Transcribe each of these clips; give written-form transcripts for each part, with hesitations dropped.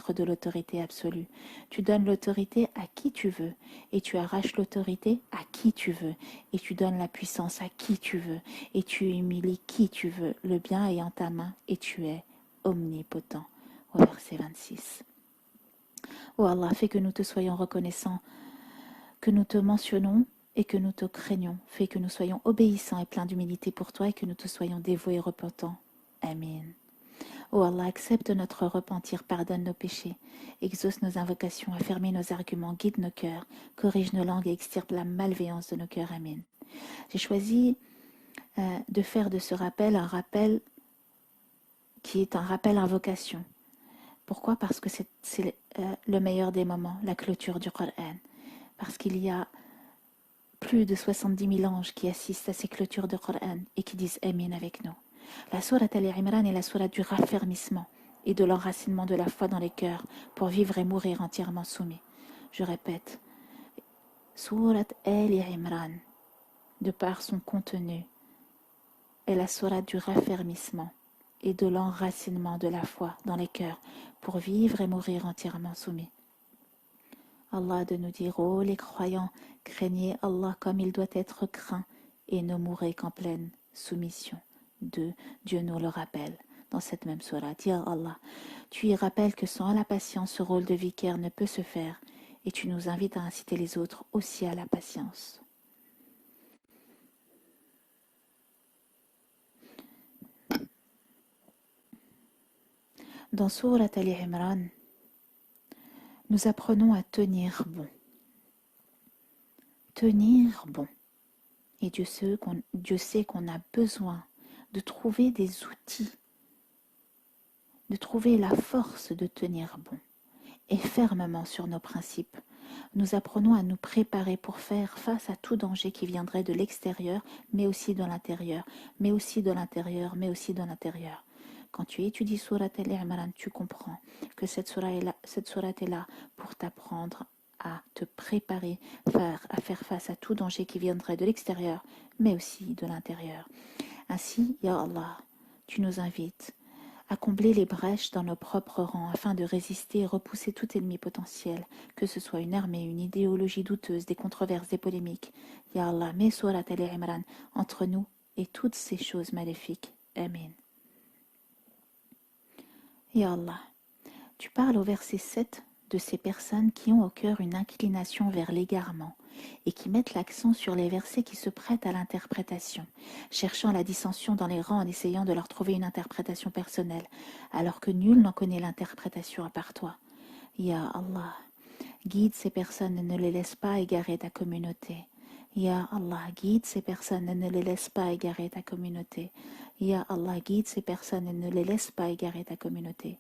maître de l'autorité absolue. Tu donnes l'autorité à qui tu veux et tu arraches l'autorité à qui tu veux et tu donnes la puissance à qui tu veux et tu humilies qui tu veux. Le bien est en ta main et tu es omnipotent. Au verset 26. Oh Allah, fais que nous te soyons reconnaissants, que nous te mentionnons et que nous te craignons. Fais que nous soyons obéissants et pleins d'humilité pour toi et que nous te soyons dévoués et repentants. Amen. Oh Allah, accepte notre repentir, pardonne nos péchés, exauce nos invocations, affermis nos arguments, guide nos cœurs, corrige nos langues et extirpe la malveillance de nos cœurs. Amen. J'ai choisi de faire de ce rappel un rappel qui est un rappel invocation. Pourquoi? Parce que c'est le meilleur des moments, la clôture du Coran. Parce qu'il y a plus de 70 000 anges qui assistent à ces clôtures de Coran et qui disent Amin avec nous. La sourate Al-Imran est la sourate du raffermissement et de l'enracinement de la foi dans les cœurs pour vivre et mourir entièrement soumis. Je répète, sourate Al-Imran, de par son contenu, est la sourate du raffermissement et de l'enracinement de la foi dans les cœurs pour vivre et mourir entièrement soumis. Allah de nous dire, ô les croyants, craignez Allah comme il doit être craint et ne mourrez qu'en pleine soumission. 2. Dieu nous le rappelle dans cette même sourate. Ya Allah, tu y rappelles que sans la patience, ce rôle de vicaire ne peut se faire et tu nous invites à inciter les autres aussi à la patience. Dans sourate Ali Imran, nous apprenons à tenir bon. Tenir bon. Et Dieu sait qu'on a besoin de trouver des outils, de trouver la force de tenir bon et fermement sur nos principes. Nous apprenons à nous préparer pour faire face à tout danger qui viendrait de l'extérieur, mais aussi de l'intérieur, mais aussi de l'intérieur, mais aussi de l'intérieur. Quand tu étudies Surat Al-Imran, tu comprends que cette sourate est là pour t'apprendre à te préparer à faire face à tout danger qui viendrait de l'extérieur, mais aussi de l'intérieur. Ainsi, Ya Allah, tu nous invites à combler les brèches dans nos propres rangs afin de résister et repousser tout ennemi potentiel, que ce soit une armée, une idéologie douteuse, des controverses, des polémiques. Ya Allah, mets Surat Al-Imran entre nous et toutes ces choses maléfiques. Amen. Ya Allah, tu parles au verset 7 de ces personnes qui ont au cœur une inclination vers l'égarement et qui mettent l'accent sur les versets qui se prêtent à l'interprétation, cherchant la dissension dans les rangs en essayant de leur trouver une interprétation personnelle, alors que nul n'en connaît l'interprétation à part toi. Ya Allah, guide ces personnes et ne les laisse pas égarer ta communauté. Ya Allah, guide ces personnes et ne les laisse pas égarer ta communauté. Ya Allah, guide ces personnes et ne les laisse pas égarer ta communauté.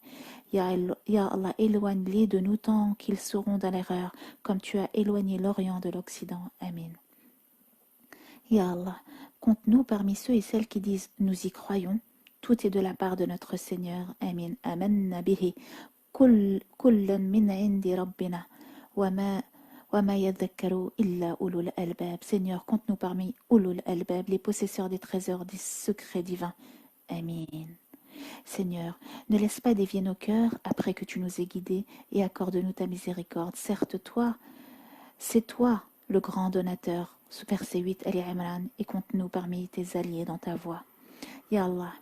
Ya Allah, éloigne-les de nous tant qu'ils seront dans l'erreur, comme tu as éloigné l'Orient de l'Occident. Amin. Ya Allah, compte-nous parmi ceux et celles qui disent « Nous y croyons ». Tout est de la part de notre Seigneur. Amin. Amanna bihi. Kullan min indi rabbina. Wama yadhakkaru illa ulul albab. Seigneur, compte-nous parmi ulul albab, les possesseurs des trésors, des secrets divins. Amin. Seigneur, ne laisse pas dévier nos cœurs après que tu nous aies guidés et accorde-nous ta miséricorde. Certes, c'est toi le grand donateur. Verset 8, Ali Imran, et compte-nous parmi tes alliés dans ta voie. Ya Allah,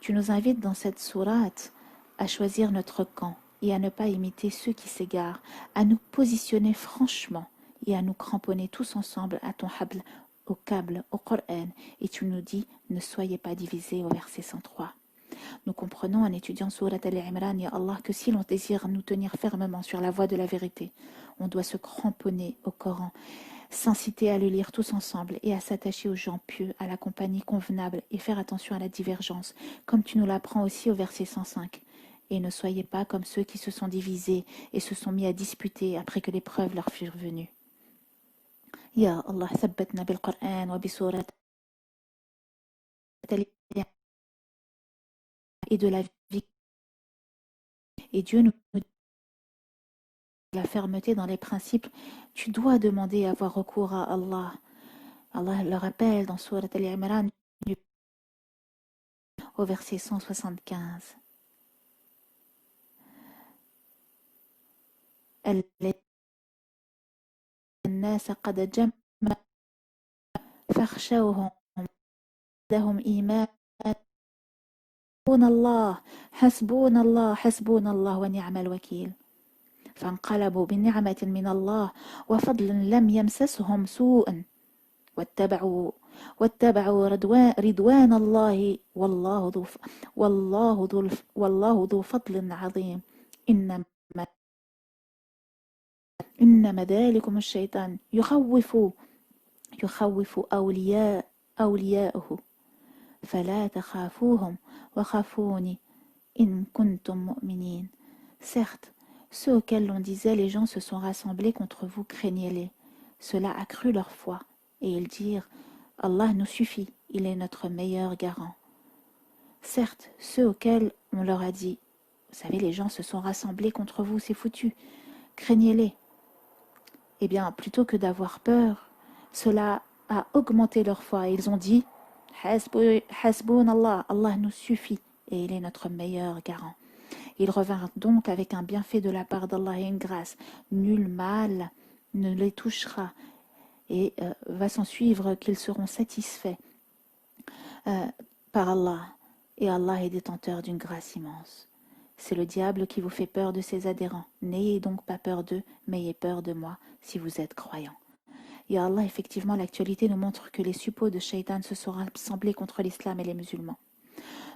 tu nous invites dans cette sourate à choisir notre camp et à ne pas imiter ceux qui s'égarent, à nous positionner franchement et à nous cramponner tous ensemble à ton habl, au câble, au Coran. Et tu nous dis, ne soyez pas divisés au verset 103. Nous comprenons en étudiant Surat Al-Imran, Ya Allah, que si l'on désire nous tenir fermement sur la voie de la vérité, on doit se cramponner au Coran, s'inciter à le lire tous ensemble et à s'attacher aux gens pieux, à la compagnie convenable et faire attention à la divergence, comme tu nous l'apprends aussi au verset 105. Et ne soyez pas comme ceux qui se sont divisés et se sont mis à disputer après que les preuves leur furent venues. Ya Allah, thabbatna bil Qur'an wa bi surat et de la vie. Et Dieu nous dit la fermeté dans les principes. Tu dois demander et avoir recours à Allah. Allah le rappelle dans Surat Al-Imran au verset 175. الناس قد جمعوا فاخشوهم زادهم إيمانا حسبونا الله ونعم الوكيل فانقلبوا بنعمة من الله وفضل لم يمسسهم سوء واتبعوا رضوان الله والله ذو فضل عظيم إنما ذلكم الشيطان يخوف أولياءه فلا تخافوهم وخافوني إن كنتم مؤمنين. Certes, ceux auxquels l'on disait les gens se sont rassemblés contre vous, craignez-les. Cela accrut leur foi, et ils dirent Allah nous suffit, il est notre meilleur garant. Certes, ceux auxquels on leur a dit vous savez, les gens se sont rassemblés contre vous, c'est foutu, craignez-les. Eh bien, plutôt que d'avoir peur, cela a augmenté leur foi, et ils ont dit Hasbun Allah, Allah nous suffit, et il est notre meilleur garant. Ils revinrent donc avec un bienfait de la part d'Allah et une grâce. Nul mal ne les touchera, et va s'en suivre qu'ils seront satisfaits par Allah, et Allah est détenteur d'une grâce immense. C'est le diable qui vous fait peur de ses adhérents. N'ayez donc pas peur d'eux, mais ayez peur de moi si vous êtes croyants. Et Allah, effectivement, l'actualité nous montre que les suppôts de Shaitan se sont rassemblés contre l'islam et les musulmans.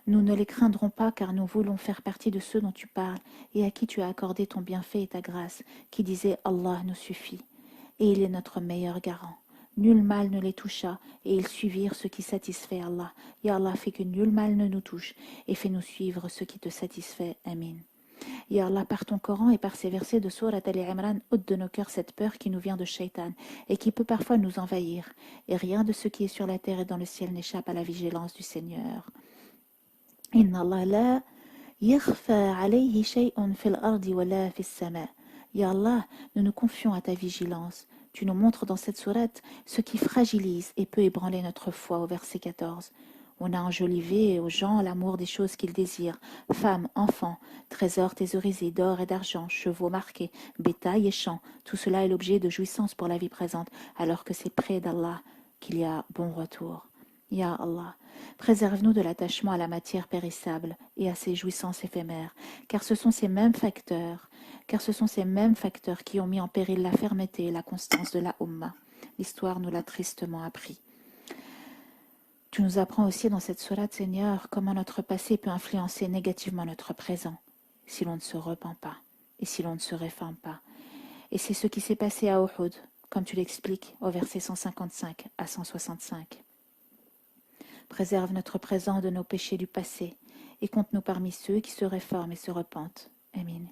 Nous ne les craindrons pas car nous voulons faire partie de ceux dont tu parles et à qui tu as accordé ton bienfait et ta grâce, qui disaient Allah nous suffit, et il est notre meilleur garant. Nul mal ne les toucha, et ils suivirent ce qui satisfait Allah. Et Allah fait que nul mal ne nous touche, et fait nous suivre ce qui te satisfait. Amin. Ya Allah, par ton Coran et par ces versets de Surat Al-Imran, ôte de nos cœurs cette peur qui nous vient de Shaitan et qui peut parfois nous envahir. Et rien de ce qui est sur la terre et dans le ciel n'échappe à la vigilance du Seigneur. Inna Allah la yakhfa alayhi shay'un fil ardi wa la fis sama. Ya Allah, nous nous confions à ta vigilance. Tu nous montres dans cette sourate ce qui fragilise et peut ébranler notre foi au verset 14. On a enjolivé aux gens l'amour des choses qu'ils désirent, femmes, enfants, trésors thésaurisés d'or et d'argent, chevaux marqués, bétail et champs. Tout cela est l'objet de jouissance pour la vie présente, alors que c'est près d'Allah qu'il y a bon retour. Ya Allah, préserve-nous de l'attachement à la matière périssable et à ses jouissances éphémères, car ce sont ces mêmes facteurs qui ont mis en péril la fermeté et la constance de la Ummah. L'histoire nous l'a tristement appris. Tu nous apprends aussi dans cette sourate, Seigneur, comment notre passé peut influencer négativement notre présent, si l'on ne se repent pas et si l'on ne se réforme pas. Et c'est ce qui s'est passé à Uhud, comme tu l'expliques au verset 155 à 165. Préserve notre présent de nos péchés du passé et compte-nous parmi ceux qui se réforment et se repentent. Amin.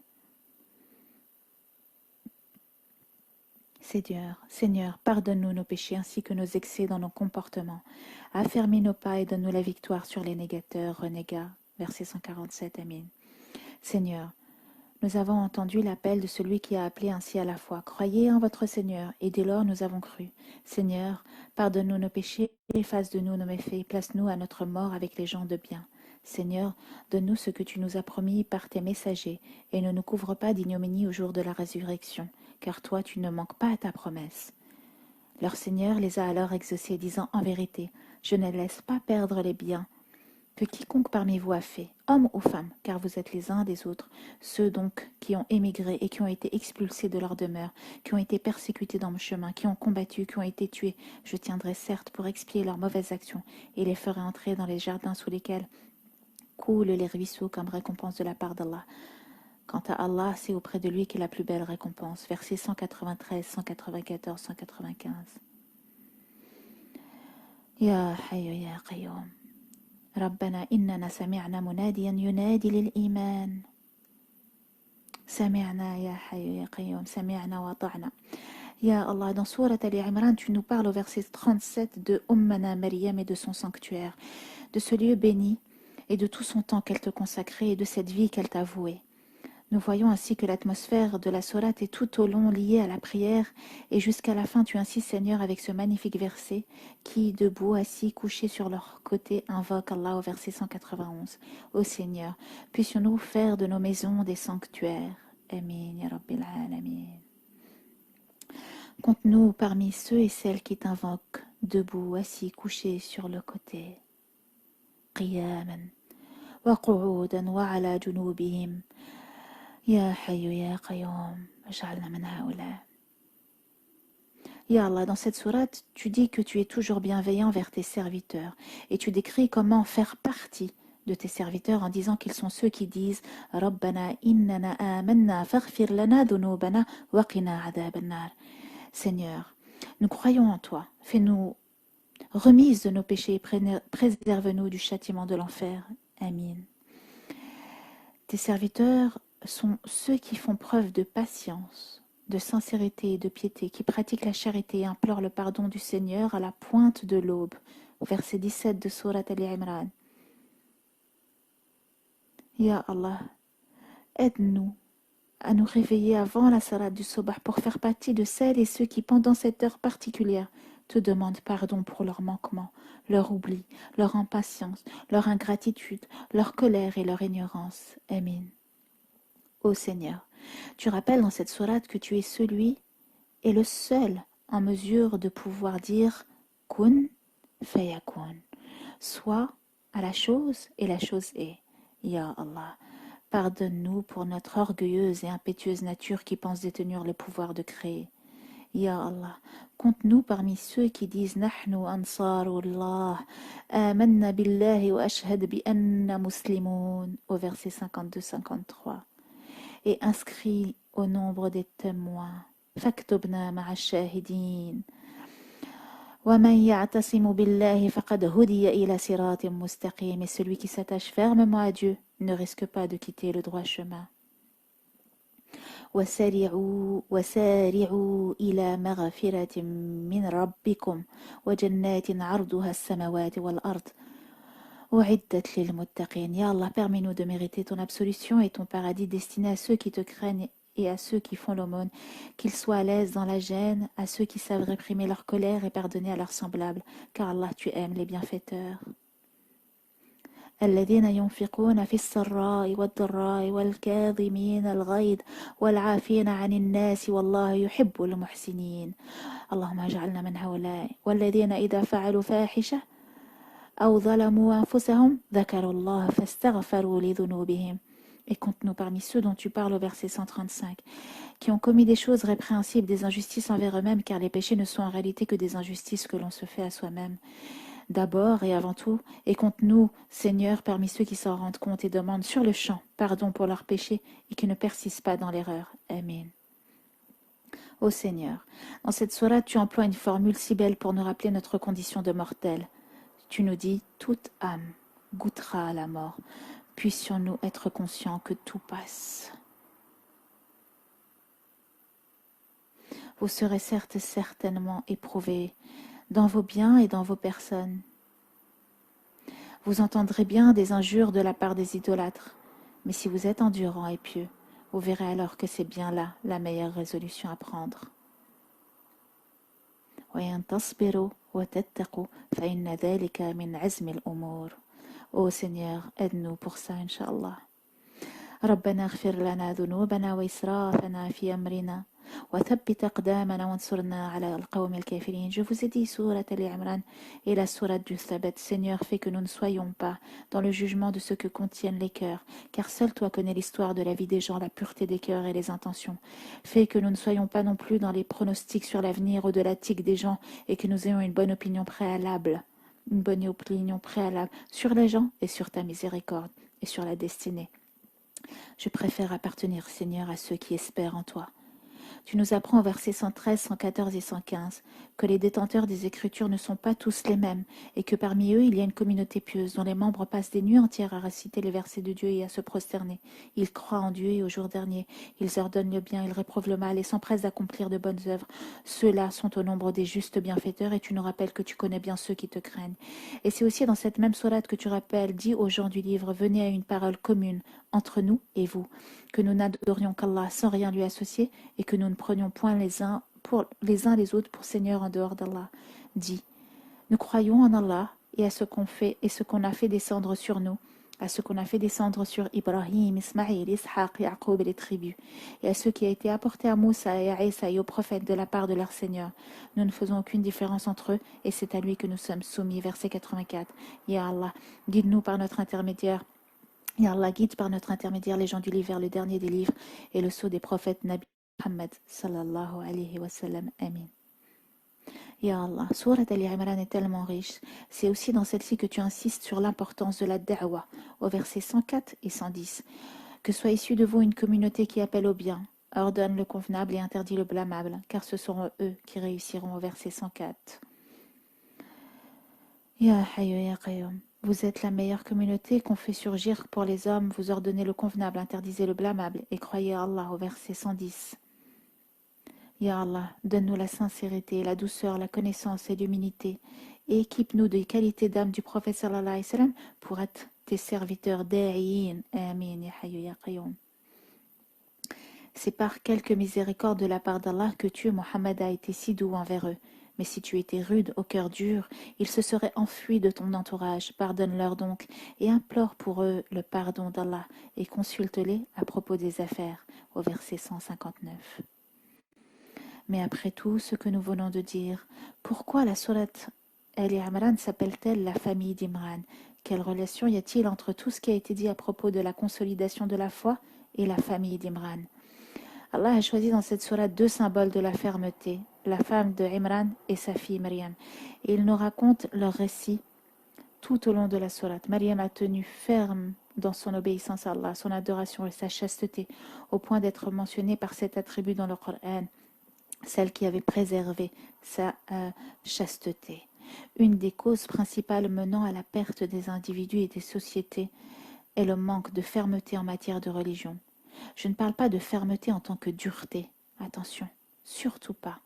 Seigneur, pardonne-nous nos péchés ainsi que nos excès dans nos comportements. Affermis nos pas et donne-nous la victoire sur les négateurs, renégats. Verset 147, Amin. Seigneur, nous avons entendu l'appel de celui qui a appelé ainsi à la foi. Croyez en votre Seigneur, et dès lors nous avons cru. Seigneur, pardonne-nous nos péchés, efface de nous nos méfaits, place-nous à notre mort avec les gens de bien. Seigneur, donne-nous ce que tu nous as promis par tes messagers, et ne nous couvre pas d'ignominie au jour de la résurrection, car toi tu ne manques pas à ta promesse. Leur Seigneur les a alors exaucés, disant en vérité, je ne laisse pas perdre les biens que quiconque parmi vous a fait, hommes ou femmes, car vous êtes les uns des autres, ceux donc qui ont émigré et qui ont été expulsés de leur demeure, qui ont été persécutés dans mon chemin, qui ont combattu, qui ont été tués. Je tiendrai certes pour expier leurs mauvaises actions et les ferai entrer dans les jardins sous lesquels coulent les ruisseaux comme récompense de la part d'Allah. Quant à Allah, c'est auprès de lui qu'est la plus belle récompense. Versets 193, 194, 195. Ya Hayyu Ya Qayyum. ربنا إننا سمعنا مناديا ينادي للإيمان سمعنا يا حي يا قيوم سمعنا وأطعنا. Ya Allah, dans Sourate Al-Imran, tu nous parles au verset 37 de Ummana Maryam et de son sanctuaire, de ce lieu béni et de tout son temps qu'elle te consacrait et de cette vie qu'elle t'a vouée. Nous voyons ainsi que l'atmosphère de la sourate est tout au long liée à la prière et jusqu'à la fin tu insistes Seigneur avec ce magnifique verset qui, debout, assis, couchés sur leur côté, invoque Allah au verset 191. Ô Seigneur, puissions-nous faire de nos maisons des sanctuaires Amin, ya Rabbil Alamin. Compte-nous parmi ceux et celles qui t'invoquent, debout, assis, couchés sur le côté. قياما وقعودا وعلى جنوبهم يا حي يا قيوم اجعلنا من هؤلاء. Ya Allah, dans cette sourate, tu dis que tu es toujours bienveillant vers tes serviteurs et tu décris comment faire partie de tes serviteurs en disant qu'ils sont ceux qui disent Rabbana innana amanna faghfir lana dhunubana wa qina adhaban nar. Seigneur, nous croyons en toi, fais-nous remise de nos péchés, préserve-nous du châtiment de l'enfer. Amin. Tes serviteurs sont ceux qui font preuve de patience, de sincérité et de piété, qui pratiquent la charité et implorent le pardon du Seigneur à la pointe de l'aube. Verset 17 de Surat Al-Imran. Ya Allah, aide-nous à nous réveiller avant la salat du Sobah pour faire partie de celles et ceux qui, pendant cette heure particulière, te demandent pardon pour leurs manquements, leur oubli, leur impatience, leur ingratitude, leur colère et leur ignorance. Amin. Ô Seigneur, tu rappelles dans cette sourate que tu es celui et le seul en mesure de pouvoir dire Kun fayakun, soit à la chose et la chose est. Ya Allah, pardonne-nous pour notre orgueilleuse et impétueuse nature qui pense détenir le pouvoir de créer. Ya Allah, compte-nous parmi ceux qui disent Nahnu ansarullah, amanna billahi wa ashhad bi anna muslimun, au verset 52-53, et inscris au nombre des témoins. Faktubna ma'a shahidin. وَمَنْ يَعْتَصِمُ بِاللَّهِ فَقَدْ هُدِيَ إِلَى صِرَاطٍ مُسْتَقِيمٍ. Et celui qui s'attache fermement à Dieu ne risque pas de quitter le droit chemin. وسارعوا إلى مغفرة من ربكم وجنات عرضها السماوات والأرض أعدت للمتقين. Ya Allah, permets-nous de mériter ton absolution et ton paradis destiné à ceux qui te craignent et à ceux qui font l'aumône, qu'ils soient à l'aise dans la gêne, à ceux qui savent réprimer leur colère et pardonner à leurs semblables, car Allah, tu aimes les bienfaiteurs. الذين ينفقون في السراء والضراء والكاظمين الغيظ والعافين عن الناس والله يحب المحسنين. اللهم اجعلنا من هؤلاء. والذين إذا فعلوا فاحشة أو ظلموا أنفسهم ذكروا الله فاستغفروا لذنوبهم. Et compte-nous parmi ceux dont tu parles au verset 135, qui ont commis des choses répréhensibles, des injustices envers eux-mêmes, car les péchés ne sont en réalité que des injustices que l'on se fait à soi-même. D'abord et avant tout, et compte-nous, Seigneur, parmi ceux qui s'en rendent compte et demandent sur le champ pardon pour leurs péchés et qui ne persistent pas dans l'erreur. Amen. Ô Seigneur, dans cette sourate, tu emploies une formule si belle pour nous rappeler notre condition de mortels. Tu nous dis, toute âme goûtera à la mort. Puissions-nous être conscients que tout passe. Vous serez certes certainement éprouvés dans vos biens et dans vos personnes. Vous entendrez bien des injures de la part des idolâtres, mais si vous êtes endurant et pieux, vous verrez alors que c'est bien là la meilleure résolution à prendre. وَإِن تَصْبِرُوا وَتَتَّقُوا فَإِنَّ ذَلِكَ مِنْ عَزْمِ الْأُمُورِ. Ô Seigneur, aide-nous pour ça, Inch'Allah. ربنا اغفر لنا ذنوبنا وإسرافنا في أمرنا وثبت أقدامنا وانصرنا على القوم الكافرين. Je vous ai dit sourate Al-Imran et la sourate du Thabat. Seigneur, fais que nous ne soyons pas dans le jugement de ce que contiennent les cœurs, car seul toi connais l'histoire de la vie des gens, la pureté des cœurs et les intentions. Fais que nous ne soyons pas non plus dans les pronostics sur l'avenir ou de la tique des gens et que nous ayons une bonne opinion préalable sur les gens et sur ta miséricorde et sur la destinée. Je préfère appartenir, Seigneur, à ceux qui espèrent en toi. Tu nous apprends au verset 113, 114 et 115 que les détenteurs des Écritures ne sont pas tous les mêmes et que parmi eux il y a une communauté pieuse dont les membres passent des nuits entières à réciter les versets de Dieu et à se prosterner. Ils croient en Dieu et au jour dernier. Ils ordonnent le bien, ils réprouvent le mal et s'empressent d'accomplir de bonnes œuvres. Ceux-là sont au nombre des justes bienfaiteurs et tu nous rappelles que tu connais bien ceux qui te craignent. Et c'est aussi dans cette même sourate que tu rappelles, dis aux gens du livre, venez à une parole commune entre nous et vous, que nous n'adorions qu'Allah sans rien lui associer et que nous ne prenions point les uns les autres pour Seigneur en dehors d'Allah. Dis, nous croyons en Allah et à ce qu'on fait et ce qu'on a fait descendre sur nous, à ceux qu'on a fait descendre sur Ibrahim, Ismaïl, Ishaq, Yaqub et les tribus, et à ceux qui a été apporté à Moussa et à Isa et aux prophètes de la part de leur Seigneur. Nous ne faisons aucune différence entre eux, et c'est à lui que nous sommes soumis. Verset 84. Ya Allah, guide-nous par notre intermédiaire. Ya Allah, guide par notre intermédiaire les gens du livre vers le dernier des livres et le sceau des prophètes Nabi Muhammad sallallahu alayhi wa sallam. Amin. Ya Allah, Surat Al-Imran est tellement riche. C'est aussi dans celle-ci que tu insistes sur l'importance de la da'wa, au verset 104 et 110. Que soit issue de vous une communauté qui appelle au bien, ordonne le convenable et interdit le blâmable, car ce seront eux qui réussiront, au verset 104. Ya Hayyu Ya Qayyum. Vous êtes la meilleure communauté qu'on fait surgir pour les hommes, vous ordonnez le convenable, interdisez le blâmable, et croyez à Allah, au verset 110. Ya Allah, donne-nous la sincérité, la douceur, la connaissance et l'humilité, et équipe-nous des qualités d'âme du prophète sallallahu alayhi wa sallam pour être tes serviteurs da'iyin. Amin, ya Hayyu ya Qayyum. C'est par quelque miséricorde de la part d'Allah que tu, Mohammed, a été si doux envers eux. Mais si tu étais rude, au cœur dur, ils se seraient enfuis de ton entourage. Pardonne-leur donc et implore pour eux le pardon d'Allah et consulte-les à propos des affaires. Au verset 159. Mais après tout ce que nous venons de dire, pourquoi la sourate Al-Imran s'appelle-t-elle la famille d'Imran? Quelle relation y a-t-il entre tout ce qui a été dit à propos de la consolidation de la foi et la famille d'Imran? Allah a choisi dans cette sourate deux symboles de la fermeté, la femme de Imran et sa fille Maryam. Et il nous raconte leur récit tout au long de la sourate. Maryam a tenu ferme dans son obéissance à Allah, son adoration et sa chasteté, au point d'être mentionnée par cet attribut dans le Coran, celle qui avait préservé sa chasteté. Une des causes principales menant à la perte des individus et des sociétés est le manque de fermeté en matière de religion. Je ne parle pas de fermeté en tant que dureté, attention, surtout pas.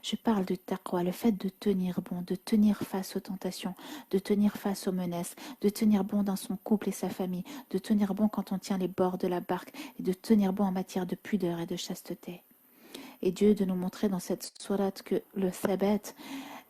Je parle de taqwa, le fait de tenir bon, de tenir face aux tentations, de tenir face aux menaces, de tenir bon dans son couple et sa famille, de tenir bon quand on tient les bords de la barque et de tenir bon en matière de pudeur et de chasteté. Et Dieu de nous montrer dans cette sourate que le thabat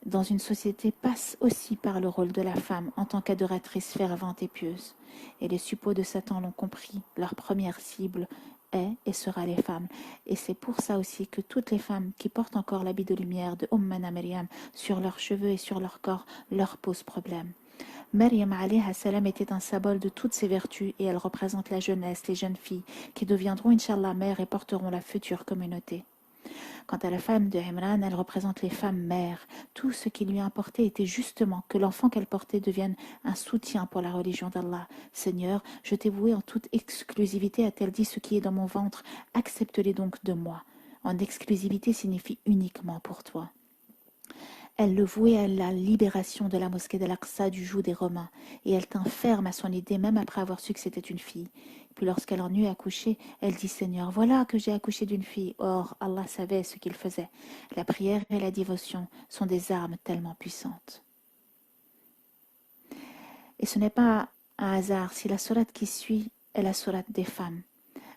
dans une société passe aussi par le rôle de la femme en tant qu'adoratrice fervente et pieuse. Et les suppôts de Satan l'ont compris, leur première cible est et sera les femmes. Et c'est pour ça aussi que toutes les femmes qui portent encore l'habit de lumière de Ummana Maryam sur leurs cheveux et sur leur corps leur posent problème. Maryam alayha salam était un symbole de toutes ces vertus et elle représente la jeunesse, les jeunes filles qui deviendront Inch'Allah mères et porteront la future communauté. Quant à la femme de Imran, elle représente les femmes mères. Tout ce qui lui importait était justement que l'enfant qu'elle portait devienne un soutien pour la religion d'Allah. Seigneur, je t'ai voué en toute exclusivité, a-t-elle dit, ce qui est dans mon ventre. Accepte-les donc de moi. En exclusivité signifie uniquement pour toi. Elle le vouait à la libération de la mosquée d'Al-Aqsa du joug des Romains, et elle tint ferme à son idée même après avoir su que c'était une fille. Puis lorsqu'elle en eut accouché, elle dit « Seigneur, voilà que j'ai accouché d'une fille. » Or, Allah savait ce qu'il faisait. La prière et la dévotion sont des armes tellement puissantes. Et ce n'est pas un hasard si la sourate qui suit est la sourate des femmes.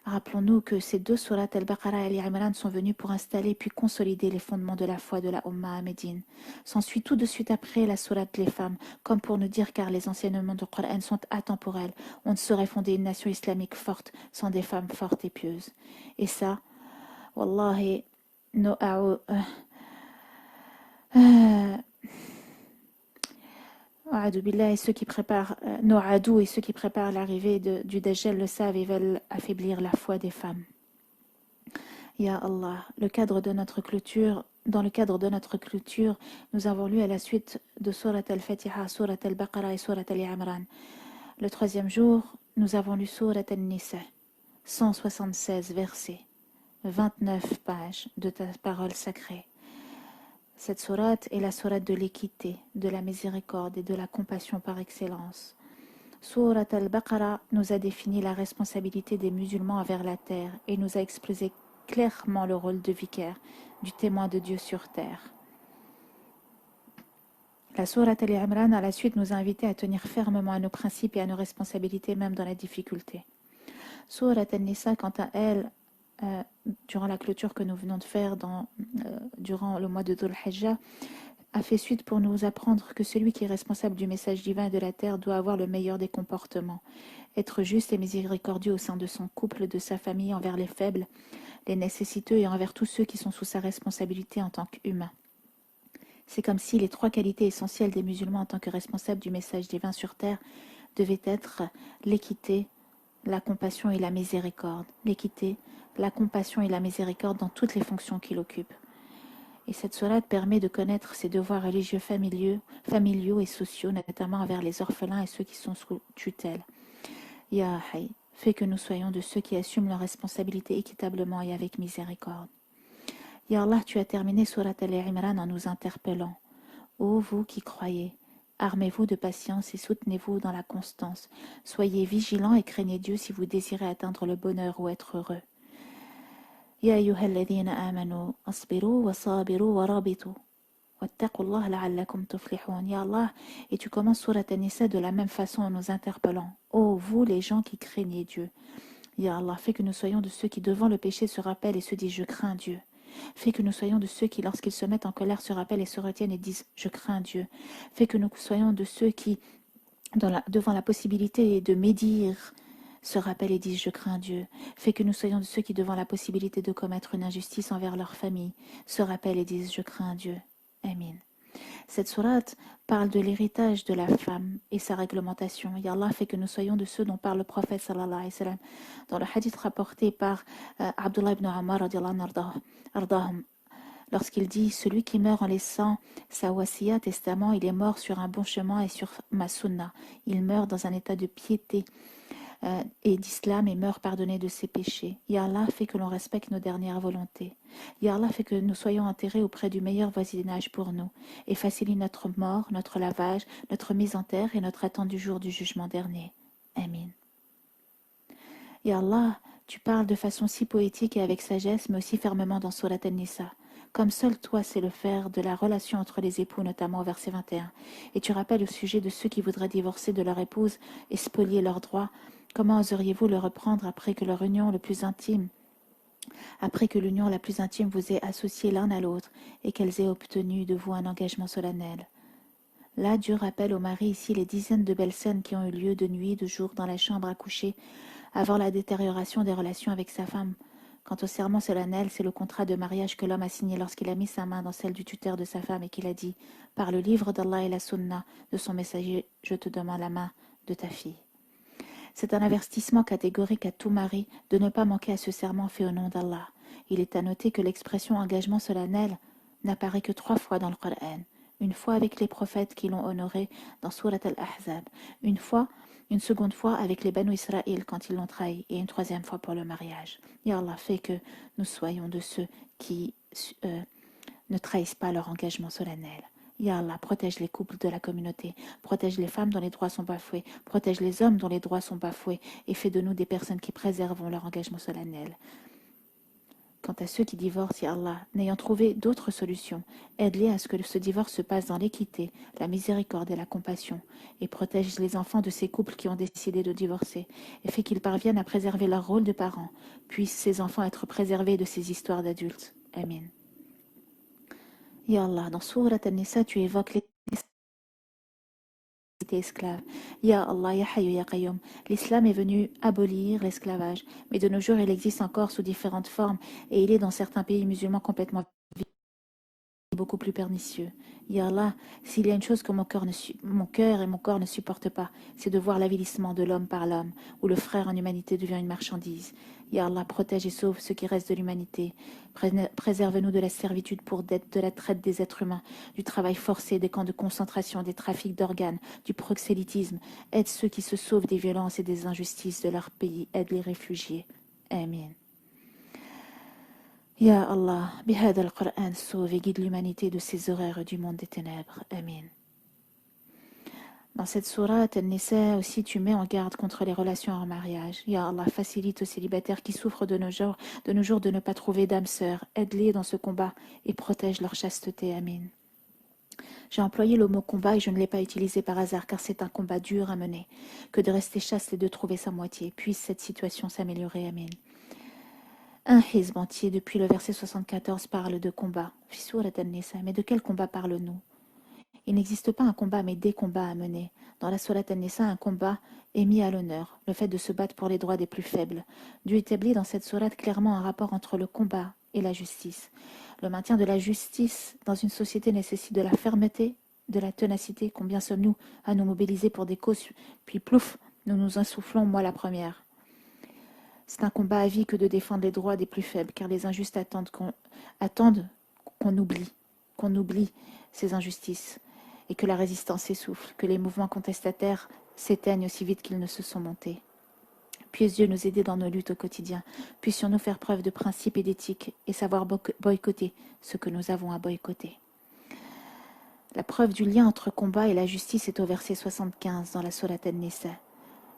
Rappelons-nous que ces deux sourates Al-Baqarah et Al-Imran sont venues pour installer puis consolider les fondements de la foi de la Ummah à Médine. S'ensuit tout de suite après la sourate les femmes, comme pour nous dire car les enseignements du Coran sont atemporels. On ne saurait fonder une nation islamique forte sans des femmes fortes et pieuses. Et ça, Wallahi, no et ceux qui préparent nos adous et ceux qui préparent l'arrivée du Dajjal le savent et veulent affaiblir la foi des femmes. Ya Allah, dans le cadre de notre clôture, nous avons lu à la suite de Surat Al-Fatiha, Surat Al-Baqarah et Surat Al-Imran. Le troisième jour, nous avons lu Surat Al-Nisa, 176 versets, 29 pages de ta parole sacrée. Cette sourate est la sourate de l'équité, de la miséricorde et de la compassion par excellence. Surat Al-Baqarah nous a défini la responsabilité des musulmans envers la terre et nous a exposé clairement le rôle de vicaire, du témoin de Dieu sur terre. La sourate Al-Imran, à la suite, nous a invités à tenir fermement à nos principes et à nos responsabilités, même dans la difficulté. Surat Al-Nisa, quant à elle, durant la clôture que nous venons de faire durant le mois de Dhul Hijjah, a fait suite pour nous apprendre que celui qui est responsable du message divin de la terre doit avoir le meilleur des comportements, être juste et miséricordieux au sein de son couple, de sa famille, envers les faibles, les nécessiteux et envers tous ceux qui sont sous sa responsabilité en tant qu'humains. C'est comme si les trois qualités essentielles des musulmans en tant que responsables du message divin sur terre devaient être l'équité, la compassion et la miséricorde. L'équité, la compassion et la miséricorde dans toutes les fonctions qu'il occupe. Et cette sourate permet de connaître ses devoirs religieux familiaux et sociaux, notamment envers les orphelins et ceux qui sont sous tutelle. Ya Hay, fais que nous soyons de ceux qui assument leurs responsabilités équitablement et avec miséricorde. Ya Allah, tu as terminé Surat Al-Imran en nous interpellant. Ô vous qui croyez, armez-vous de patience et soutenez-vous dans la constance. Soyez vigilants et craignez Dieu si vous désirez atteindre le bonheur ou être heureux. Ya ayyuhalladhina amanu, asbiru wa sabiru wa rabitu. Wattaqu Allah la'allakum tuflihun. Ya Allah, et tu commences Surat An-Nisa de la même façon en nous interpellant. Ô vous les gens qui craignez Dieu. Ya Allah, fais que nous soyons de ceux qui devant le péché se rappellent et se disent je crains Dieu. Fais que nous soyons de ceux qui, lorsqu'ils se mettent en colère, se rappellent et se retiennent et disent « Je crains Dieu ». Fais que nous soyons de ceux qui, devant la possibilité de médire, se rappellent et disent « Je crains Dieu ». Fais que nous soyons de ceux qui, devant la possibilité de commettre une injustice envers leur famille, se rappellent et disent « Je crains Dieu ». Amin. Cette sourate parle de l'héritage de la femme et sa réglementation. Et Allah fait que nous soyons de ceux dont parle le prophète sallallahu alayhi wa sallam dans le hadith rapporté par Abdullah ibn Umar ardahum, lorsqu'il dit celui qui meurt en laissant sa wasiya, testament, il est mort sur un bon chemin et sur ma sunna. Il meurt dans un état de piété et d'islam et meurt pardonné de ses péchés. Ya Allah fait que l'on respecte nos dernières volontés. Ya Allah fait que nous soyons enterrés auprès du meilleur voisinage pour nous et facilite notre mort, notre lavage, notre mise en terre et notre attente du jour du jugement dernier. Amin. Ya Allah, tu parles de façon si poétique et avec sagesse, mais aussi fermement dans Surat An-Nisa. Comme seul toi sais le faire, de la relation entre les époux, notamment au verset 21. Et tu rappelles au sujet de ceux qui voudraient divorcer de leur épouse et spolier leurs droits. Comment oseriez-vous le reprendre après que l'union la plus intime vous ait associés l'un à l'autre et qu'elles aient obtenu de vous un engagement solennel? Là, Dieu rappelle au mari ici les dizaines de belles scènes qui ont eu lieu de nuit, de jour, dans la chambre à coucher, avant la détérioration des relations avec sa femme. Quant au serment solennel, c'est le contrat de mariage que l'homme a signé lorsqu'il a mis sa main dans celle du tuteur de sa femme et qu'il a dit « Par le livre d'Allah et la sunna de son messager, je te demande la main de ta fille. » C'est un avertissement catégorique à tout mari de ne pas manquer à ce serment fait au nom d'Allah. Il est à noter que l'expression engagement solennel n'apparaît que 3 fois dans le Coran. Une fois avec les prophètes qui l'ont honoré dans Surat al-Ahzab, une seconde fois avec les Banu Israël quand ils l'ont trahi, et une 3e fois pour le mariage. Et Allah fait que nous soyons de ceux qui ne trahissent pas leur engagement solennel. Ya Allah, protège les couples de la communauté, protège les femmes dont les droits sont bafoués, protège les hommes dont les droits sont bafoués, et fais de nous des personnes qui préservent leur engagement solennel. Quant à ceux qui divorcent, Ya Allah, n'ayant trouvé d'autres solutions, aide-les à ce que ce divorce se passe dans l'équité, la miséricorde et la compassion, et protège les enfants de ces couples qui ont décidé de divorcer, et fais qu'ils parviennent à préserver leur rôle de parents. Puissent ces enfants être préservés de ces histoires d'adultes. Amin. Ya Allah, dans Surat An-Nisa, tu évoques les esclaves. Ya Allah, Ya Hayyu Ya Qayyum, l'islam est venu abolir l'esclavage, mais de nos jours il existe encore sous différentes formes et il est dans certains pays musulmans complètement beaucoup plus pernicieux. Ya Allah, s'il y a une chose que mon cœur et mon corps ne supportent pas, c'est de voir l'avilissement de l'homme par l'homme, où le frère en humanité devient une marchandise. Ya Allah, protège et sauve ce qui reste de l'humanité. Préserve-nous de la servitude de la traite des êtres humains, du travail forcé, des camps de concentration, des trafics d'organes, du proxélytisme. Aide ceux qui se sauvent des violences et des injustices de leur pays. Aide les réfugiés. Amin. Ya Allah, bihada al-Qur'an sauve et guide l'humanité de ces horreurs du monde des ténèbres. Amin. Dans cette sourate An-Nisa aussi, tu mets en garde contre les relations en mariage. Ya Allah, facilite aux célibataires qui souffrent de nos jours de ne pas trouver d'âme sœur. Aide-les dans ce combat et protège leur chasteté. Amin. J'ai employé le mot combat et je ne l'ai pas utilisé par hasard car c'est un combat dur à mener. Que de rester chaste et de trouver sa moitié. Puisse cette situation s'améliorer. Amin. Un hizb entier, depuis le verset 74, parle de combat. Mais de quel combat parle-nous? Il n'existe pas un combat, mais des combats à mener. Dans la Sourate An-Nisa, un combat est mis à l'honneur, le fait de se battre pour les droits des plus faibles. Dieu établit dans cette sourate clairement un rapport entre le combat et la justice. Le maintien de la justice dans une société nécessite de la fermeté, de la ténacité. Combien sommes-nous à nous mobiliser pour des causes, puis plouf, nous nous insoufflons, moi la première. C'est un combat à vie que de défendre les droits des plus faibles, car les injustes attendent qu'on oublie ces injustices, et que la résistance s'essouffle, que les mouvements contestataires s'éteignent aussi vite qu'ils ne se sont montés. Puisse Dieu nous aider dans nos luttes au quotidien. Puissions-nous faire preuve de principe et d'éthique et savoir boycotter ce que nous avons à boycotter. La preuve du lien entre combat et la justice est au verset 75 dans la Sourate An-Nisa.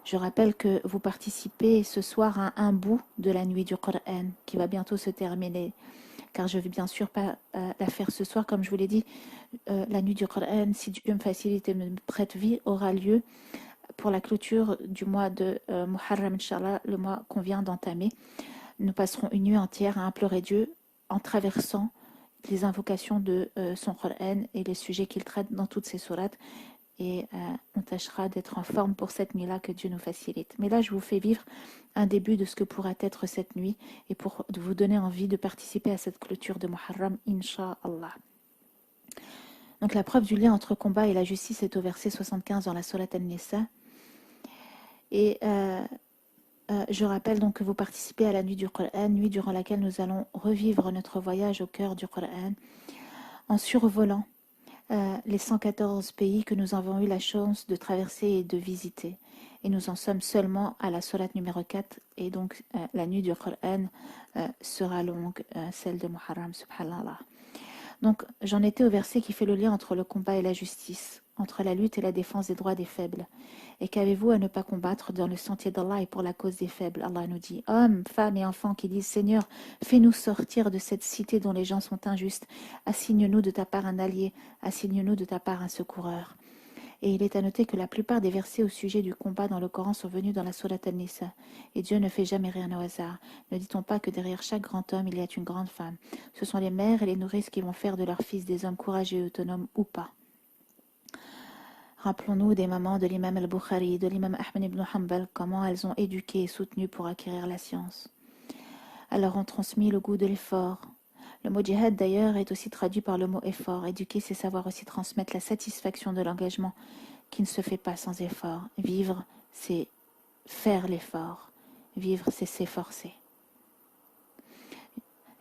Je rappelle que vous participez ce soir à un bout de la nuit du Coran qui va bientôt se terminer, car je ne vais bien sûr pas la faire ce soir. Comme je vous l'ai dit, la nuit du Coran, si Dieu me facilite et me prête vie, aura lieu pour la clôture du mois de Muharram, Inch'Allah, le mois qu'on vient d'entamer. Nous passerons une nuit entière à implorer Dieu en traversant les invocations de son Coran et les sujets qu'il traite dans toutes ses sourates. Et on tâchera d'être en forme pour cette nuit-là, que Dieu nous facilite. Mais là, je vous fais vivre un début de ce que pourra être cette nuit et pour vous donner envie de participer à cette clôture de Muharram, Inch'Allah. Donc la preuve du lien entre combat et la justice est au verset 75 dans la Sourate An-Nisa. Et je rappelle donc que vous participez à la nuit du Coran, nuit durant laquelle nous allons revivre notre voyage au cœur du Coran en survolant les 114 pays que nous avons eu la chance de traverser et de visiter. Et nous en sommes seulement à la sourate numéro 4, et donc la nuit du Coran sera longue, celle de Muharram, subhanallah. Donc j'en étais au verset qui fait le lien entre le combat et la justice, entre la lutte et la défense des droits des faibles. Et qu'avez-vous à ne pas combattre dans le sentier d'Allah et pour la cause des faibles? Allah nous dit, hommes, femmes et enfants qui disent, Seigneur, fais-nous sortir de cette cité dont les gens sont injustes. Assigne-nous de ta part un allié, assigne-nous de ta part un secoureur. Et il est à noter que la plupart des versets au sujet du combat dans le Coran sont venus dans la Sourate An-Nisa. Et Dieu ne fait jamais rien au hasard. Ne dit-on pas que derrière chaque grand homme, il y a une grande femme? Ce sont les mères et les nourrices qui vont faire de leurs fils des hommes courageux et autonomes ou pas. Rappelons-nous des mamans de l'imam al-Bukhari, de l'imam Ahmed ibn Hanbal, comment elles ont éduqué et soutenu pour acquérir la science. Elles leur ont transmis le goût de l'effort. Le mot djihad d'ailleurs est aussi traduit par le mot effort. Éduquer, c'est savoir aussi transmettre la satisfaction de l'engagement qui ne se fait pas sans effort. Vivre, c'est faire l'effort. Vivre, c'est s'efforcer.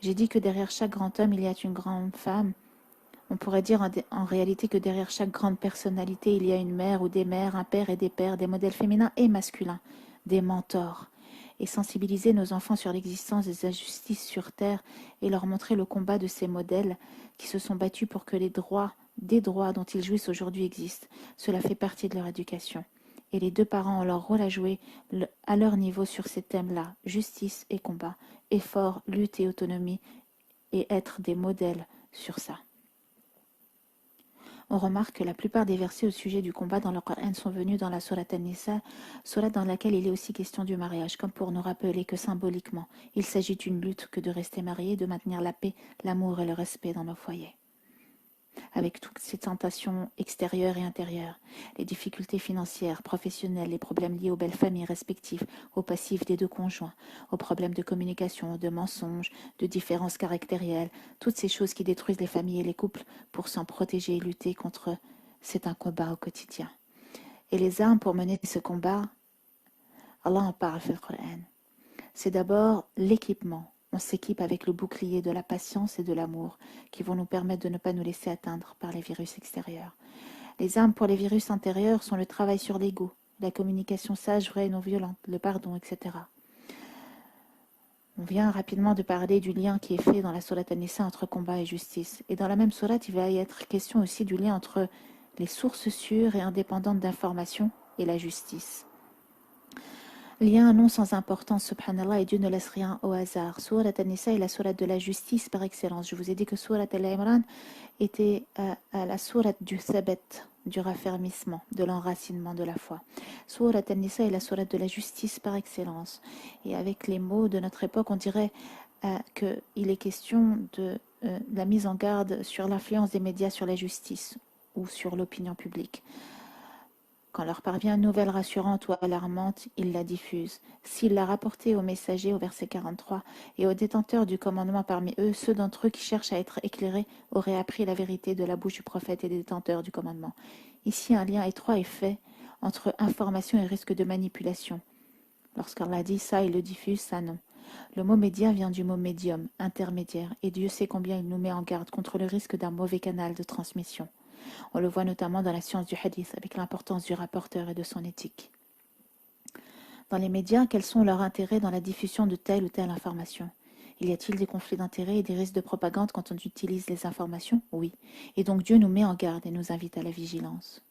J'ai dit que derrière chaque grand homme, il y a une grande femme. On pourrait dire en réalité que derrière chaque grande personnalité, il y a une mère ou des mères, un père et des pères, des modèles féminins et masculins, des mentors. Et sensibiliser nos enfants sur l'existence des injustices sur Terre et leur montrer le combat de ces modèles qui se sont battus pour que des droits dont ils jouissent aujourd'hui existent. Cela fait partie de leur éducation. Et les deux parents ont leur rôle à jouer à leur niveau sur ces thèmes-là, justice et combat, effort, lutte et autonomie, et être des modèles sur ça. On remarque que la plupart des versets au sujet du combat dans le Coran sont venus dans la Sourate An-Nisa, sourate dans laquelle il est aussi question du mariage, comme pour nous rappeler que symboliquement, il s'agit d'une lutte que de rester marié, de maintenir la paix, l'amour et le respect dans nos foyers. Avec toutes ces tentations extérieures et intérieures, les difficultés financières, professionnelles, les problèmes liés aux belles familles respectives, aux passifs des deux conjoints, aux problèmes de communication, de mensonges, de différences caractérielles, toutes ces choses qui détruisent les familles et les couples, pour s'en protéger et lutter contre, c'est un combat au quotidien. Et les armes pour mener ce combat, Allah en parle dans le Coran. C'est d'abord l'équipement. On s'équipe avec le bouclier de la patience et de l'amour qui vont nous permettre de ne pas nous laisser atteindre par les virus extérieurs. Les armes pour les virus intérieurs sont le travail sur l'ego, la communication sage, vraie et non violente, le pardon, etc. On vient rapidement de parler du lien qui est fait dans la sourate An-Nisa entre combat et justice. Et dans la même sourate, il va y être question aussi du lien entre les sources sûres et indépendantes d'informations et la justice. Lien non sans importance, subhanallah, et Dieu ne laisse rien au hasard. Sourate An-Nisa est la sourate de la justice par excellence. Je vous ai dit que Sourate Al-Imran était la sourate du thabat, du raffermissement, de l'enracinement de la foi. Sourate An-Nisa est la sourate de la justice par excellence. Et avec les mots de notre époque, on dirait qu'il est question de la mise en garde sur l'influence des médias sur la justice. ou sur l'opinion publique. Quand leur parvient une nouvelle rassurante ou alarmante, ils la diffusent. S'ils la rapportaient aux messagers au verset 43 et aux détenteurs du commandement parmi eux, ceux d'entre eux qui cherchent à être éclairés auraient appris la vérité de la bouche du prophète et des détenteurs du commandement. Ici, un lien étroit est fait entre information et risque de manipulation. Lorsqu'Allah dit ça, il le diffuse, ça non. Le mot média vient du mot médium, intermédiaire, et Dieu sait combien il nous met en garde contre le risque d'un mauvais canal de transmission. On le voit notamment dans la science du hadith, avec l'importance du rapporteur et de son éthique. Dans les médias, quels sont leurs intérêts dans la diffusion de telle ou telle information? Y a-t-il des conflits d'intérêts et des risques de propagande quand on utilise les informations? Oui. Et donc Dieu nous met en garde et nous invite à la vigilance.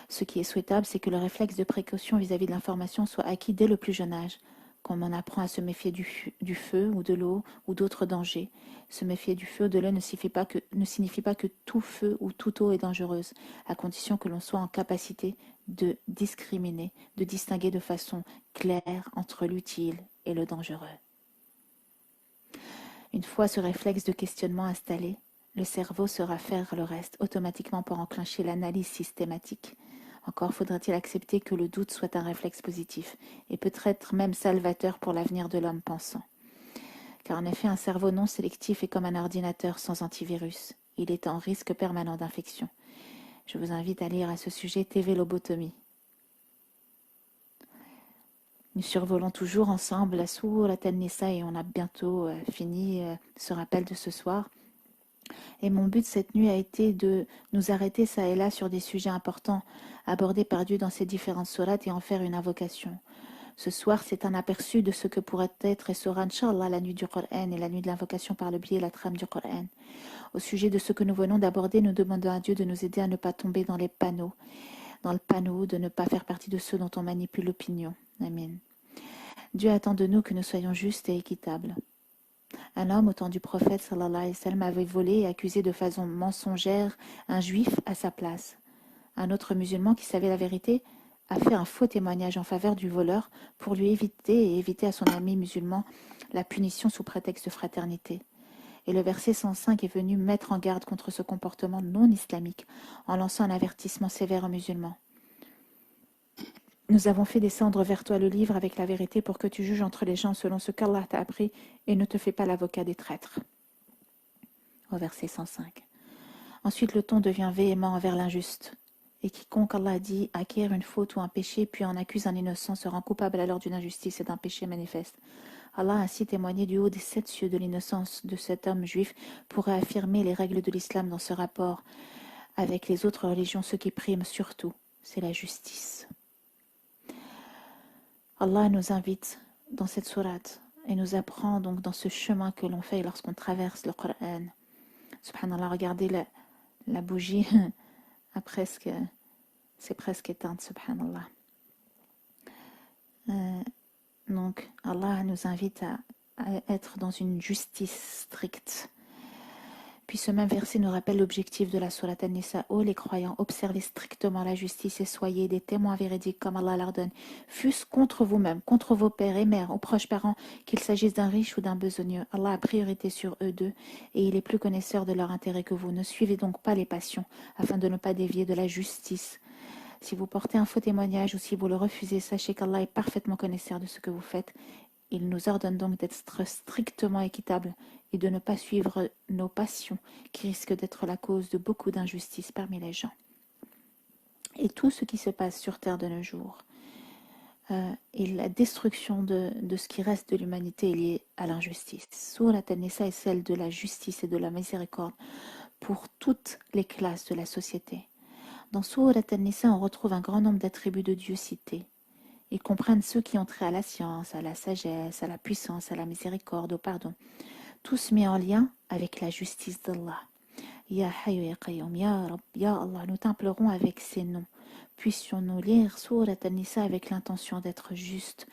Ce qui est souhaitable, c'est que le réflexe de précaution vis-à-vis de l'information soit acquis dès le plus jeune âge, comme on apprend à se méfier du feu ou de l'eau ou d'autres dangers. Se méfier du feu ou de l'eau ne signifie pas que tout feu ou toute eau est dangereuse, à condition que l'on soit en capacité de discriminer, de distinguer de façon claire entre l'utile et le dangereux. Une fois ce réflexe de questionnement installé, le cerveau saura faire le reste automatiquement pour enclencher l'analyse systématique. Encore faudrait-il accepter que le doute soit un réflexe positif, et peut-être même salvateur pour l'avenir de l'homme pensant. Car en effet, un cerveau non sélectif est comme un ordinateur sans antivirus. Il est en risque permanent d'infection. Je vous invite à lire à ce sujet TV Lobotomie. Nous survolons toujours ensemble la sourate An-Nisa et on a bientôt fini ce rappel de ce soir. Et mon but cette nuit a été de nous arrêter ça et là sur des sujets importants abordés par Dieu dans ces différentes sourates et en faire une invocation. Ce soir, c'est un aperçu de ce que pourrait être et sera, Inch'Allah, la nuit du Coran et la nuit de l'invocation par le biais et la trame du Coran. Au sujet de ce que nous venons d'aborder, nous demandons à Dieu de nous aider à ne pas tomber dans le panneau, de ne pas faire partie de ceux dont on manipule l'opinion. Amen. Dieu attend de nous que nous soyons justes et équitables. Un homme au temps du prophète sallallahu alayhi wa sallam avait volé et accusé de façon mensongère un juif à sa place. Un autre musulman qui savait la vérité a fait un faux témoignage en faveur du voleur pour lui éviter à son ami musulman la punition sous prétexte de fraternité. Et le verset 105 est venu mettre en garde contre ce comportement non islamique en lançant un avertissement sévère aux musulmans. Nous avons fait descendre vers toi le livre avec la vérité pour que tu juges entre les gens selon ce qu'Allah t'a appris et ne te fais pas l'avocat des traîtres. Au verset 105. Ensuite, le ton devient véhément envers l'injuste. Et quiconque, Allah dit, acquiert une faute ou un péché, puis en accuse un innocent, se rend coupable alors d'une injustice et d'un péché manifeste. Allah a ainsi témoigné du haut des 7 cieux de l'innocence de cet homme juif pour réaffirmer les règles de l'islam dans ce rapport avec les autres religions. Ce qui prime surtout, c'est la justice. Allah nous invite dans cette sourate et nous apprend donc dans ce chemin que l'on fait lorsqu'on traverse le Coran. Subhanallah, regardez la bougie, c'est presque éteinte, subhanallah. Donc Allah nous invite à être dans une justice stricte. Puis ce même verset nous rappelle l'objectif de la sourate An-Nisa. Ô les croyants, observez strictement la justice et soyez des témoins véridiques comme Allah l'ordonne, fût-ce contre vous-même, contre vos pères et mères ou proches parents, qu'il s'agisse d'un riche ou d'un besogneux. Allah a priorité sur eux deux et il est plus connaisseur de leur intérêt que vous. Ne suivez donc pas les passions afin de ne pas dévier de la justice. Si vous portez un faux témoignage ou si vous le refusez, sachez qu'Allah est parfaitement connaisseur de ce que vous faites. Il nous ordonne donc d'être strictement équitables et de ne pas suivre nos passions qui risquent d'être la cause de beaucoup d'injustices parmi les gens. Et tout ce qui se passe sur Terre de nos jours et la destruction de ce qui reste de l'humanité est liée à l'injustice. Sourate An-Nisa est celle de la justice et de la miséricorde pour toutes les classes de la société. Dans Sourate An-Nisa, on retrouve un grand nombre d'attributs de Dieu cités. Ils comprennent ceux qui ont trait à la science, à la sagesse, à la puissance, à la miséricorde, au pardon. Tous mis en lien avec la justice d'Allah. Ya Hayyu Ya Qayyum, Ya Rab, Ya Allah, nous t'implorons avec ces noms. Puissions-nous lire Sourate An-Nisa avec l'intention d'être justes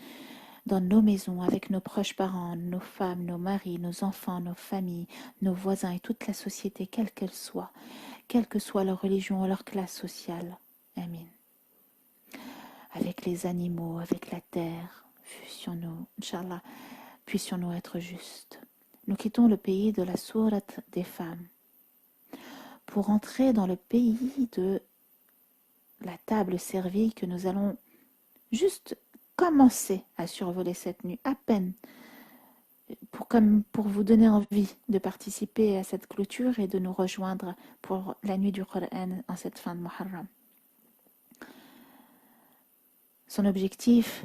dans nos maisons, avec nos proches parents, nos femmes, nos maris, nos enfants, nos familles, nos voisins et toute la société, quelle qu'elle soit, quelle que soit leur religion ou leur classe sociale. Amin. Avec les animaux, avec la terre, puissions-nous, Inch'Allah, puissions-nous être justes. Nous quittons le pays de la sourate des femmes pour entrer dans le pays de la table servie que nous allons juste commencer à survoler cette nuit, à peine, pour vous donner envie de participer à cette clôture et de nous rejoindre pour la nuit du Coran en cette fin de Muharram. Son objectif,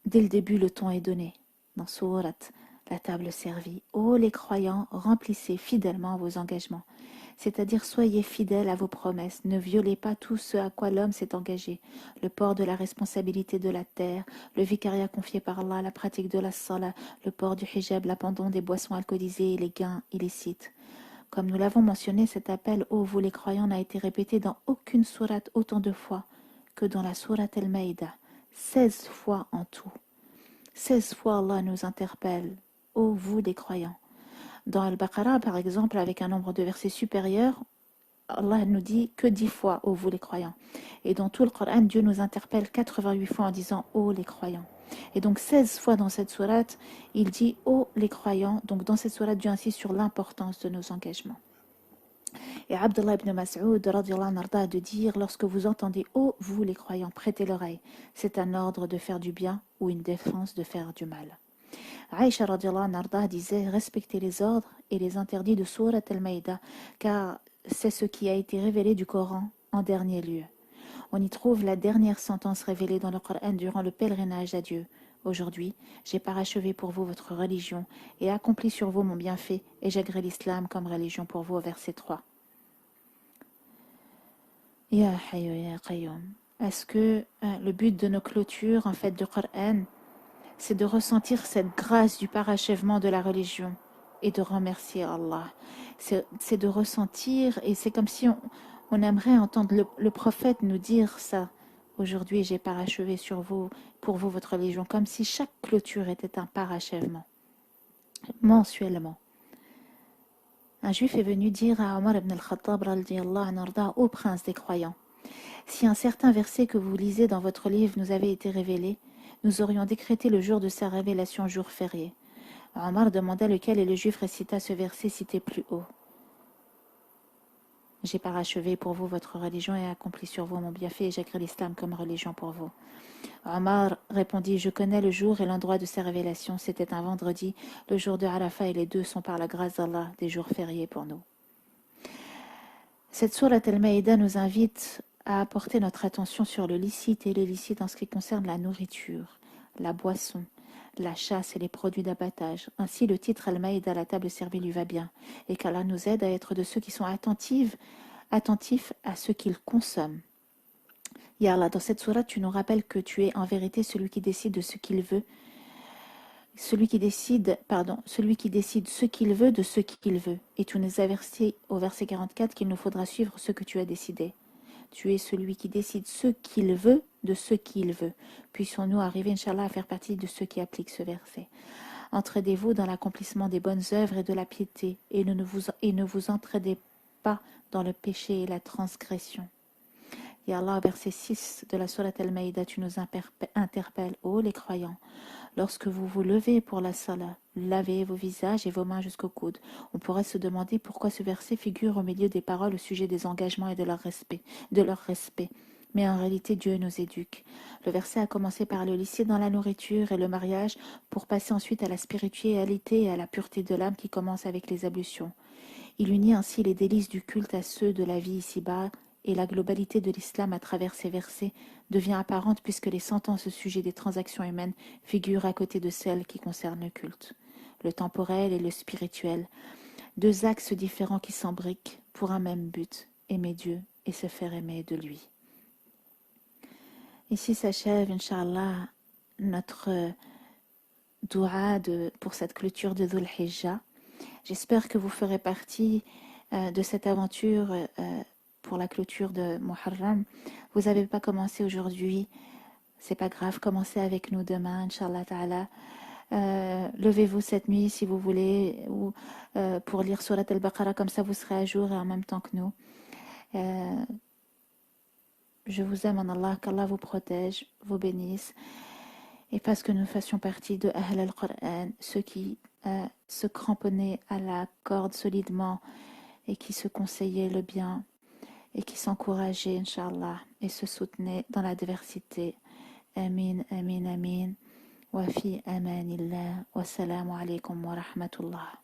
dès le début, le ton est donné. Dans Surat, la table servie. Ô les croyants, remplissez fidèlement vos engagements. C'est-à-dire soyez fidèles à vos promesses, ne violez pas tout ce à quoi l'homme s'est engagé, le port de la responsabilité de la terre, le vicariat confié par Allah, la pratique de la salat, le port du hijab, l'abandon des boissons alcoolisées et les gains illicites. Comme nous l'avons mentionné, cet appel ô vous les croyants n'a été répété dans aucune sourate autant de fois que dans la sourate Al-Maïda, 16 fois en tout. 16 fois Allah nous interpelle, ô vous les croyants. Dans Al-Baqarah, par exemple, avec un nombre de versets supérieur, Allah nous dit que 10 fois, ô vous les croyants. Et dans tout le Coran, Dieu nous interpelle 88 fois en disant, ô les croyants. Et donc 16 fois dans cette sourate, il dit, ô les croyants. Donc dans cette sourate, Dieu insiste sur l'importance de nos engagements. Et Abdullah ibn Mas'ud, radiallahu anhu, de dire, lorsque vous entendez, ô vous les croyants, prêtez l'oreille. C'est un ordre de faire du bien ou une défense de faire du mal. Aïcha radiallahu anha disait respectez les ordres et les interdits de Surat al-Maïda car c'est ce qui a été révélé du Coran en dernier lieu. On y trouve la dernière sentence révélée dans le Coran durant le pèlerinage à Dieu. Aujourd'hui, j'ai parachevé pour vous votre religion et accompli sur vous mon bienfait et j'agrée l'islam comme religion pour vous au verset 3. Ya Hayyu Ya Qayyum. Est-ce que le but de nos clôtures en fait du Coran c'est de ressentir cette grâce du parachèvement de la religion et de remercier Allah. C'est de ressentir, et c'est comme si on aimerait entendre le prophète nous dire ça. Aujourd'hui, j'ai parachevé pour vous votre religion, comme si chaque clôture était un parachèvement, mensuellement. Un juif est venu dire à Omar ibn al-Khattab, ô prince des croyants, si un certain verset que vous lisez dans votre livre nous avait été révélé, nous aurions décrété le jour de sa révélation jour férié. Omar demanda lequel et le juif récita ce verset cité plus haut. J'ai parachevé pour vous votre religion et accompli sur vous mon bienfait et j'agrée l'islam comme religion pour vous. Omar répondit, je connais le jour et l'endroit de sa révélation. C'était un vendredi, le jour de Arafat et les deux sont par la grâce d'Allah des jours fériés pour nous. Cette sourate Al-Maïda nous invite à apporter notre attention sur le licite et l'illicite en ce qui concerne la nourriture, la boisson, la chasse et les produits d'abattage. Ainsi, le titre Al-Maïda, la table servie, lui va bien, et qu'Allah nous aide à être de ceux qui sont attentifs à ce qu'ils consomment. Ya Allah, dans cette sourate, tu nous rappelles que tu es en vérité celui qui décide de ce qu'il veut, celui qui décide ce qu'il veut de ce qu'il veut. Et tu nous avertis au verset 44 qu'il nous faudra suivre ce que tu as décidé. Tu es celui qui décide ce qu'il veut de ce qu'il veut. Puissions-nous arriver, Inch'Allah, à faire partie de ceux qui appliquent ce verset. Entraidez-vous dans l'accomplissement des bonnes œuvres et de la piété, et ne vous entraidez pas dans le péché et la transgression. Ya Allah, verset 6 de la Sourate Al-Maïda, tu nous interpelles, ô les croyants, lorsque vous vous levez pour la salat, lavez vos visages et vos mains jusqu'au coude. On pourrait se demander pourquoi ce verset figure au milieu des paroles au sujet des engagements et de leur respect. Mais en réalité, Dieu nous éduque. Le verset a commencé par le lycée dans la nourriture et le mariage, pour passer ensuite à la spiritualité et à la pureté de l'âme qui commence avec les ablutions. Il unit ainsi les délices du culte à ceux de la vie ici-bas, et la globalité de l'islam à travers ces versets devient apparente puisque les sentences au sujet des transactions humaines figurent à côté de celles qui concernent le culte. Le temporel et le spirituel, deux axes différents qui s'embriquent pour un même but, aimer Dieu et se faire aimer de lui. Ici s'achève, Inch'Allah, notre dua pour cette clôture de Dhul Hijjah. J'espère que vous ferez partie de cette aventure pour la clôture de Muharram. Vous n'avez pas commencé aujourd'hui, c'est pas grave, commencez avec nous demain, Inch'Allah Ta'ala. Levez-vous cette nuit si vous voulez, ou pour lire Surat Al-Baqarah, comme ça vous serez à jour et en même temps que nous. Je vous aime en Allah, qu'Allah vous protège, vous bénisse, et parce que nous fassions partie de Ahl al-Qur'an, ceux qui se cramponnaient à la corde solidement et qui se conseillaient le bien et qui s'encourageaient, Inch'Allah, et se soutenaient dans l'adversité. Amin, amin, amin. Wa fi amanillah. Wassalamu alaikum wa rahmatullah.